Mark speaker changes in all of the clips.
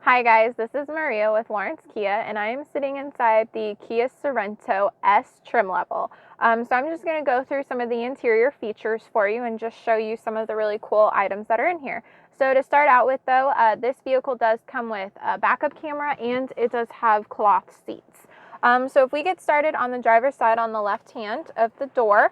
Speaker 1: Hi guys, this is Maria with Lawrence Kia, and I am sitting inside the Kia Sorento S trim level. So I'm just going to go through some of the interior features for you and just show you some of the really cool items that are in here. So to start out with though, this vehicle does come with a backup camera and it does have cloth seats. So if we get started on the driver's side on the left hand of the door,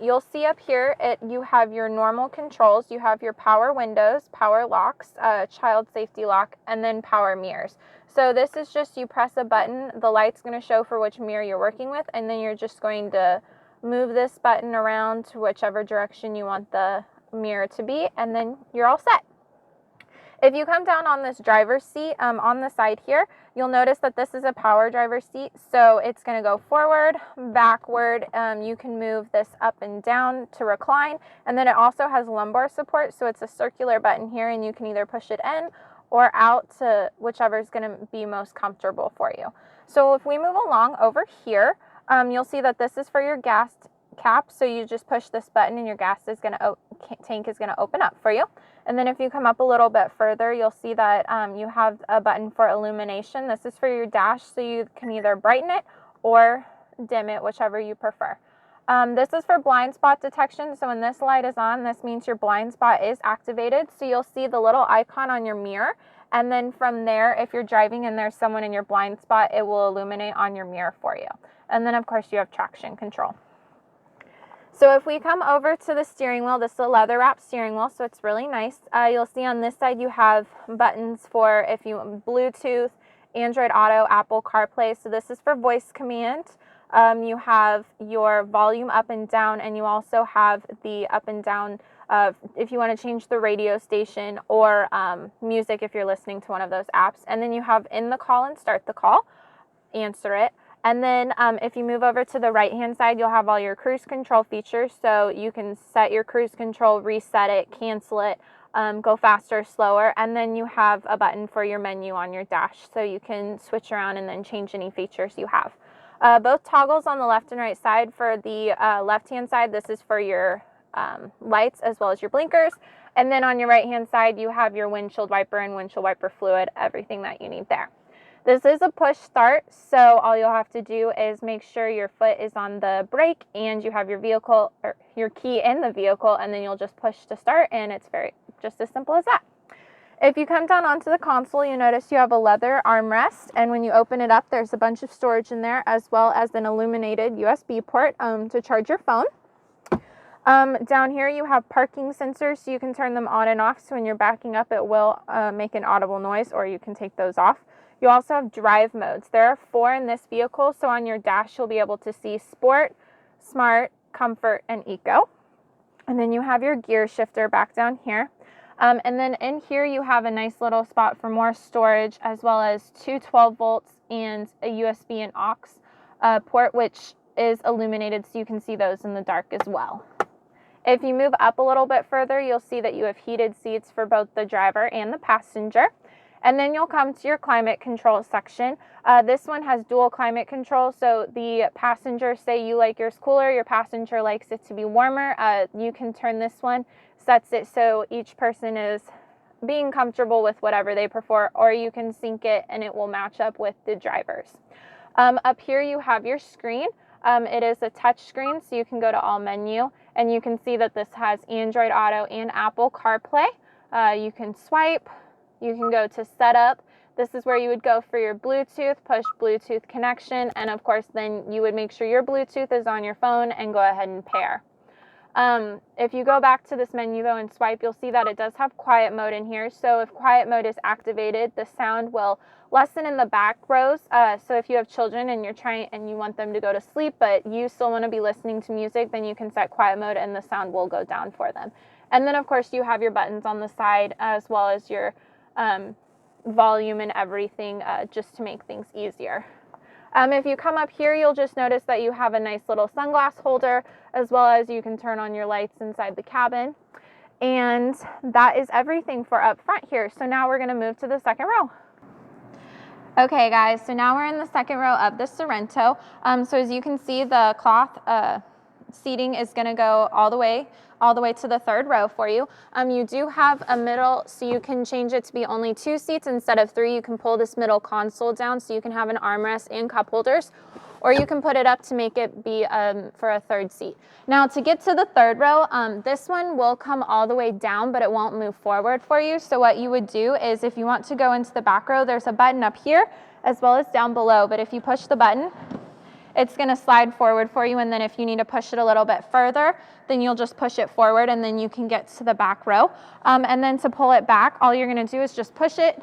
Speaker 1: you'll see up here, you have your normal controls. You have your power windows, power locks, child safety lock, and then power mirrors. So this is just you press a button, the light's going to show for which mirror you're working with, and then you're just going to move this button around to whichever direction you want the mirror to be, and then you're all set. If you come down on this driver's seat on the side here, you'll notice that this is a power driver's seat, so it's going to go forward, backward. You can move this up and down to recline, and then it also has lumbar support, so it's a circular button here, and you can either push it in or out to whichever is going to be most comfortable for you. So if we move along over here, you'll see that this is for your gas cap, so you just push this button and your gas is going to tank is going to open up for you. And then if you come up a little bit further, you'll see that you have a button for illumination. This is for your dash, so you can either brighten it or dim it, whichever you prefer. This is for blind spot detection, so when this light is on, this means your blind spot is activated. So you'll see the little icon on your mirror, and then from there, if you're driving and there's someone in your blind spot, it will illuminate on your mirror for you. And then of course you have traction control. So if we come over to the steering wheel, this is a leather wrapped steering wheel, so it's really nice. You'll see on this side you have buttons for if you Bluetooth, Android Auto, Apple CarPlay. So this is for voice command. You have your volume up and down, and you also have the up and down if you want to change the radio station or music if you're listening to one of those apps. And then you have in the call and start the call, answer it. And then if you move over to the right hand side, you'll have all your cruise control features. So you can set your cruise control, reset it, cancel it, go faster, slower. And then you have a button for your menu on your dash, so you can switch around and then change any features you have. Both toggles on the left and right side. For the left hand side, this is for your lights as well as your blinkers. And then on your right hand side, you have your windshield wiper and windshield wiper fluid, everything that you need there. This is a push start, so all you'll have to do is make sure your foot is on the brake and you have your vehicle or your key in the vehicle, and then you'll just push to start, and it's just as simple as that. If you come down onto the console, you notice you have a leather armrest, and when you open it up, there's a bunch of storage in there, as well as an illuminated USB port to charge your phone. Down here you have parking sensors, so you can turn them on and off, so when you're backing up it will make an audible noise, or you can take those off. You also have drive modes. There are 4 in this vehicle, so on your dash you'll be able to see Sport, Smart, Comfort, and Eco. And then you have your gear shifter back down here. And then in here you have a nice little spot for more storage, as well as 2 12 volts and a USB and aux port, which is illuminated, so you can see those in the dark as well. If you move up a little bit further, you'll see that you have heated seats for both the driver and the passenger. And then you'll come to your climate control section. This one has dual climate control, so the passenger, say you like yours cooler, your passenger likes it to be warmer, you can turn this one, sets it so each person is being comfortable with whatever they prefer, or you can sync it and it will match up with the drivers. Up here you have your screen. It is a touch screen, so you can go to all menu, and you can see that this has Android Auto and Apple CarPlay. You can swipe. You can go to setup. This is where you would go for your Bluetooth, push Bluetooth connection, and of course then you would make sure your Bluetooth is on your phone and go ahead and pair. If you go back to this menu though and swipe, you'll see that it does have quiet mode in here. So if quiet mode is activated, the sound will lessen in the back rows. So if you have children and you want them to go to sleep, but you still want to be listening to music, then you can set quiet mode and the sound will go down for them. And then of course you have your buttons on the side, as well as your volume and everything, just to make things easier. If you come up here, you'll just notice that you have a nice little sunglass holder, as well as you can turn on your lights inside the cabin. And that is everything for up front here. So now we're going to move to the second row. Okay guys, so now we're in the second row of the Sorento. So as you can see, the cloth seating is going to go all the way to the third row for you. You do have a middle, so you can change it to be only 2 seats instead of 3. You can pull this middle console down so you can have an armrest and cup holders, or you can put it up to make it be for a third seat. Now to get to the third row, this one will come all the way down, but it won't move forward for you. So what you would do is, if you want to go into the back row, there's a button up here as well as down below, but if you push the button, it's going to slide forward for you, and then if you need to push it a little bit further, then you'll just push it forward and then you can get to the back row. And then to pull it back, all you're going to do is just push it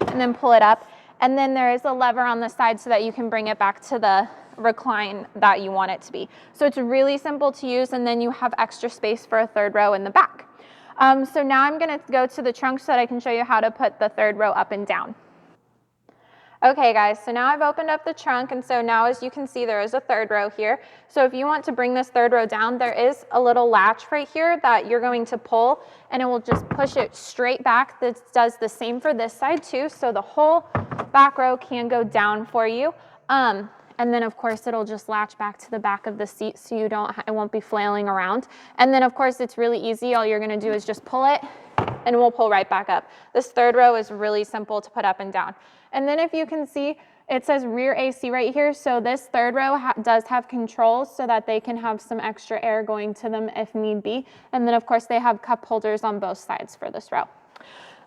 Speaker 1: and then pull it up. And then there is a lever on the side so that you can bring it back to the recline that you want it to be. So it's really simple to use, and then you have extra space for a third row in the back. So now I'm going to go to the trunk so that I can show you how to put the third row up and down. Okay guys, so now I've opened up the trunk, and so now as you can see there is a third row here. So if you want to bring this third row down, there is a little latch right here that you're going to pull, and it will just push it straight back. This does the same for this side too, so the whole back row can go down for you. And then of course it'll just latch back to the back of the seat so you don't, it won't be flailing around. And then of course it's really easy. All you're gonna do is just pull it and it will pull right back up. This third row is really simple to put up and down. And then if you can see, it says rear AC right here. So this third row does have controls so that they can have some extra air going to them if need be. And then of course they have cup holders on both sides for this row.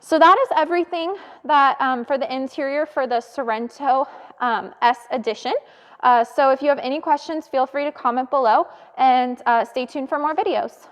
Speaker 1: So that is everything that for the interior for the Sorento S Edition. So if you have any questions, feel free to comment below, and stay tuned for more videos.